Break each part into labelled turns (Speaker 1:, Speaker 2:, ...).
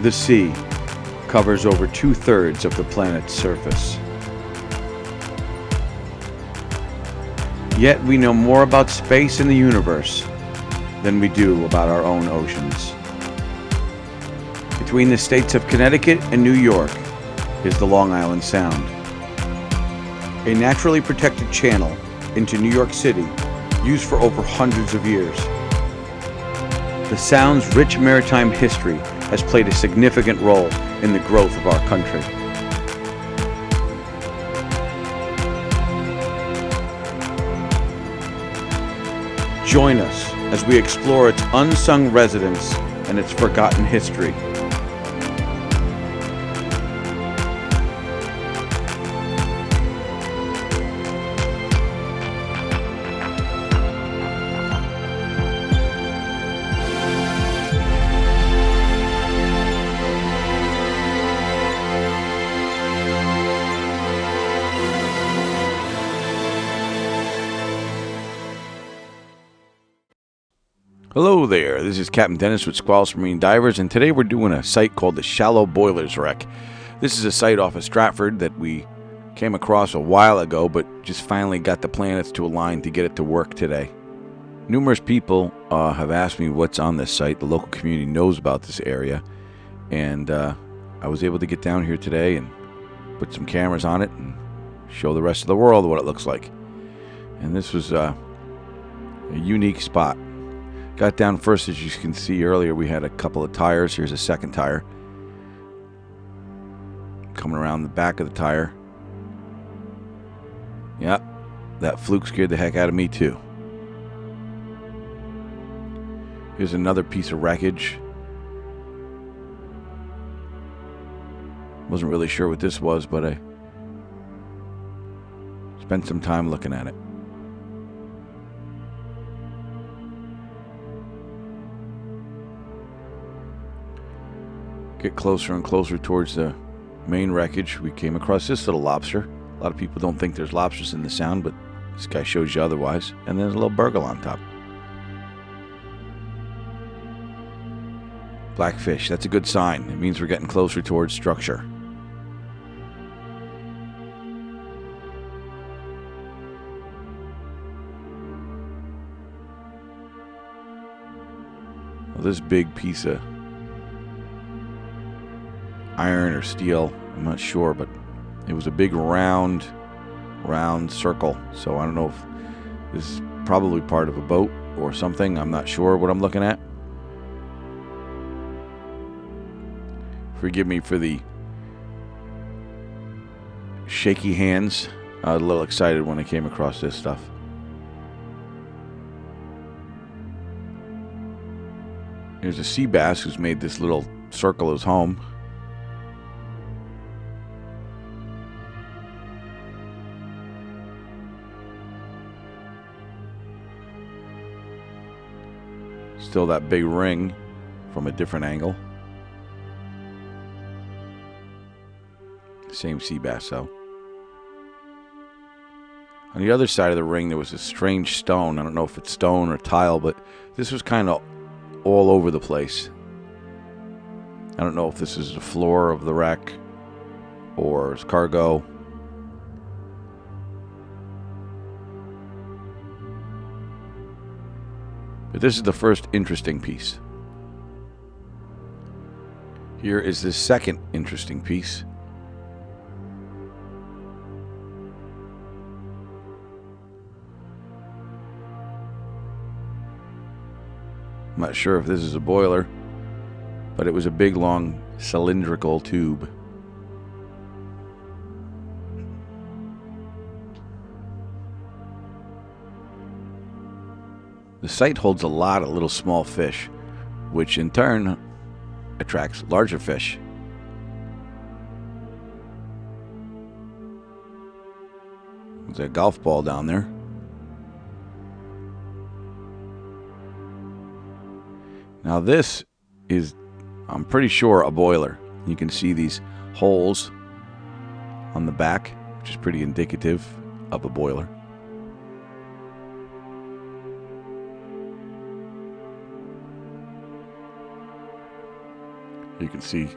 Speaker 1: The sea covers over 2/3 of the planet's surface. Yet we know more about space and the universe than we do about our own oceans. Between the states of Connecticut and New York is the Long Island Sound, a naturally protected channel into New York City used for over hundreds of years. The Sound's rich maritime history has played a significant role in the growth of our country. Join us as we explore its unsung residents and its forgotten history. Hello there, this is Captain Dennis with Squalus Marine Divers, and today we're doing a site called the Shallow Boilers Wreck. This is a site off of Stratford that we came across a while ago, but just finally got the planets to align to get it to work today. Numerous people have asked me what's on this site. The local community knows about this area, and I was able to get down here today and put some cameras on it and show the rest of the world what it looks like. And this was a unique spot. Got down first, as you can see earlier, we had a couple of tires. Here's a second tire. Coming around the back of the tire. Yep, that fluke scared the heck out of me too. Here's another piece of wreckage. Wasn't really sure what this was, but I spent some time looking at it. Get closer and closer towards the main wreckage. We came across this little lobster. A lot of people don't think there's lobsters in the Sound, but this guy shows you otherwise. And there's a little burgle on top. Blackfish, that's a good sign. It means we're getting closer towards structure. Well, this big piece of iron or steel, I'm not sure, but it was a big round circle. So I don't know if this is probably part of a boat or something. I'm not sure what I'm looking at. Forgive me for the shaky hands. I was a little excited when I came across this stuff. Here's a sea bass who's made this little circle his home. Still that big ring from a different angle. Same sea bass though. On the other side of the ring there was a strange stone. I don't know if it's stone or tile, but this was kind of all over the place. I don't know if this is the floor of the wreck or it's cargo. But this is the first interesting piece. Here is the second interesting piece. I'm not sure if this is a boiler, but it was a big, long, cylindrical tube. The site holds a lot of little small fish, which in turn attracts larger fish. There's a golf ball down there. Now this is, I'm pretty sure, a boiler. You can see these holes on the back, which is pretty indicative of a boiler. You can see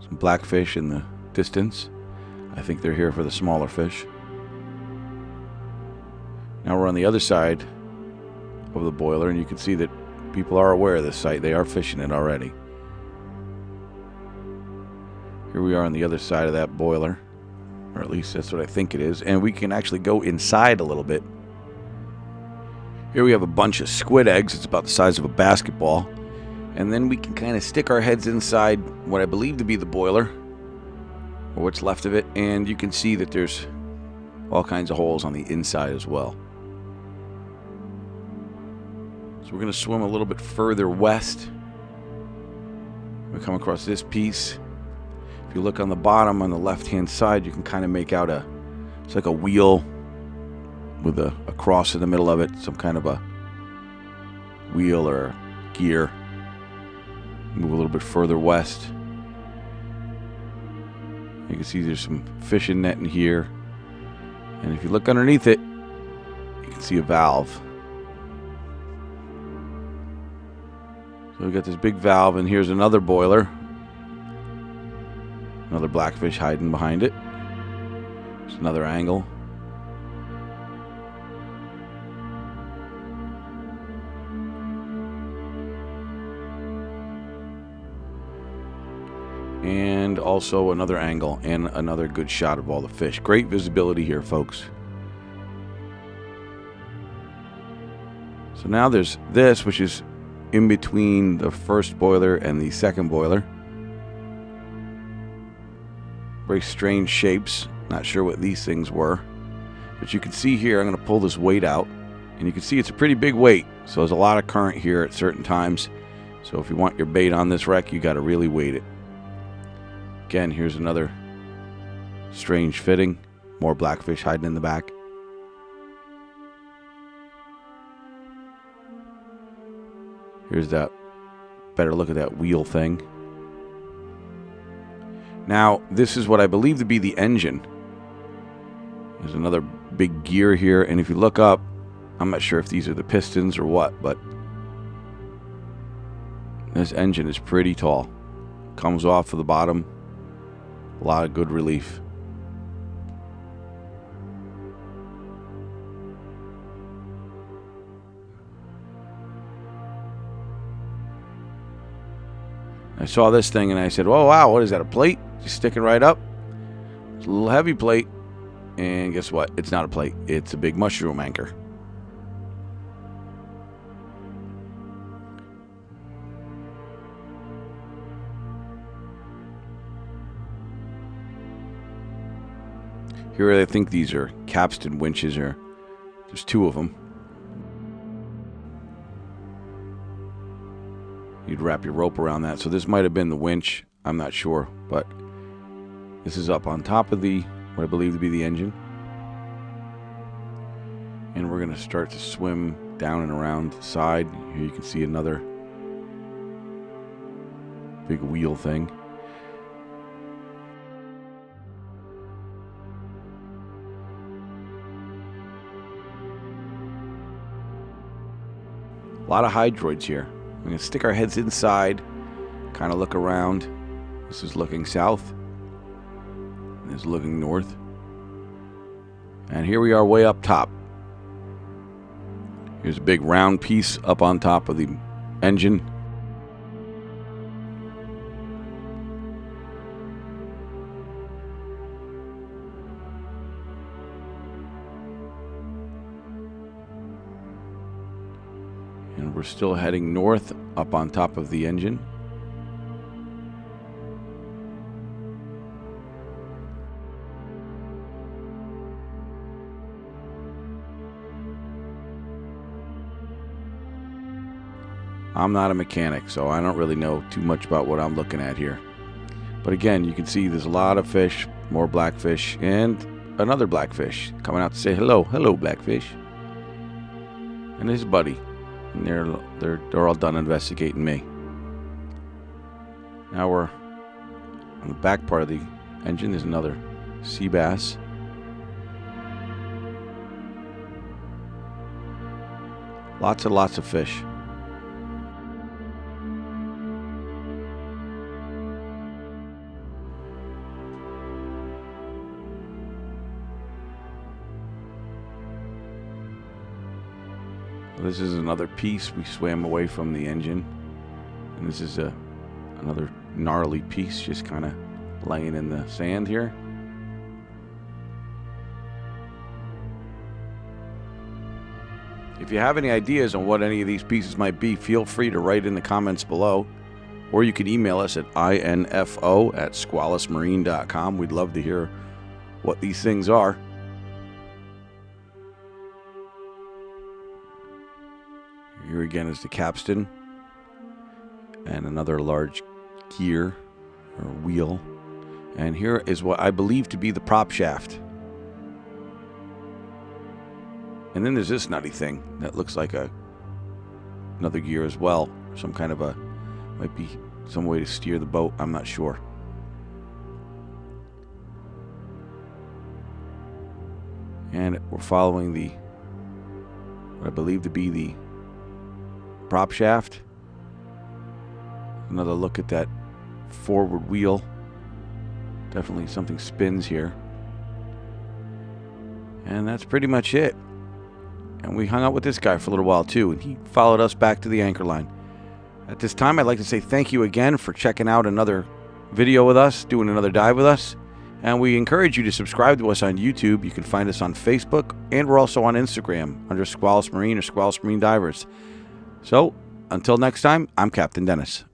Speaker 1: some blackfish in the distance. I think they're here for the smaller fish. Now we're on the other side of the boiler, and you can see that people are aware of this site. They are fishing it already. Here we are on the other side of that boiler, or at least that's what I think it is, and we can actually go inside a little bit. Here we have a bunch of squid eggs. It's about the size of a basketball. And then we can kind of stick our heads inside what I believe to be the boiler, or what's left of it, and you can see that there's all kinds of holes on the inside as well. So we're going to swim a little bit further west. We come across this piece. If you look on the bottom on the left-hand side, you can kind of make out it's like a wheel with a cross in the middle of it, some kind of a wheel or a gear. Move a little bit further west. You can see there's some fishing net in here. And if you look underneath it, you can see a valve. So we've got this big valve, and here's another boiler. Another blackfish hiding behind it. There's another angle. And also another angle and another good shot of all the fish. Great visibility here, folks. So now there's this, which is in between the first boiler and the second boiler. Very strange shapes. Not sure what these things were. But you can see here, I'm going to pull this weight out. And you can see it's a pretty big weight. So there's a lot of current here at certain times. So if you want your bait on this wreck, you got to really weight it. Again, here's another strange fitting. More blackfish hiding in the back. Here's that. Better look at that wheel thing. Now, this is what I believe to be the engine. There's another big gear here, and if you look up, I'm not sure if these are the pistons or what, but this engine is pretty tall. Comes off of the bottom. A lot of good relief. I saw this thing and I said, "Oh wow, what is that, a plate? Just sticking right up?" It's a little heavy plate. And guess what? It's not a plate. It's a big mushroom anchor. Here I think these are capstan winches. There's two of them. You'd wrap your rope around that. So this might have been the winch. I'm not sure. But this is up on top of what I believe to be the engine. And we're going to start to swim down and around the side. Here you can see another big wheel thing. A lot of hydroids here. We're going to stick our heads inside, kind of look around. This is looking south. This is looking north. And here we are way up top. Here's a big round piece up on top of the engine. And we're still heading north up on top of the engine. I'm not a mechanic, so I don't really know too much about what I'm looking at here. But again, you can see there's a lot of fish, more blackfish, and another blackfish coming out to say hello. Hello, blackfish. And his buddy. And they're all done investigating me. Now we're on the back part of the engine. There's another sea bass. Lots and lots of fish. This is another piece. We swam away from the engine. And this is another gnarly piece just kind of laying in the sand here. If you have any ideas on what any of these pieces might be, feel free to write in the comments below. Or you can email us at info@squalusmarine.com. We'd love to hear what these things are. Here again is the capstan. And another large gear or wheel. And here is what I believe to be the prop shaft. And then there's this nutty thing that looks like another gear as well. Some kind of might be some way to steer the boat. I'm not sure. And we're following what I believe to be the prop shaft. Another look at that forward wheel. Definitely something spins here. And that's pretty much it. And we hung out with this guy for a little while too, and he followed us back to the anchor line. At this time, I'd like to say thank you again for checking out another video with us, doing another dive with us. And we encourage you to subscribe to us on YouTube. You can find us on Facebook, and we're also on Instagram under Squalus Marine or Squalus Marine Divers. So, until next time, I'm Captain Dennis.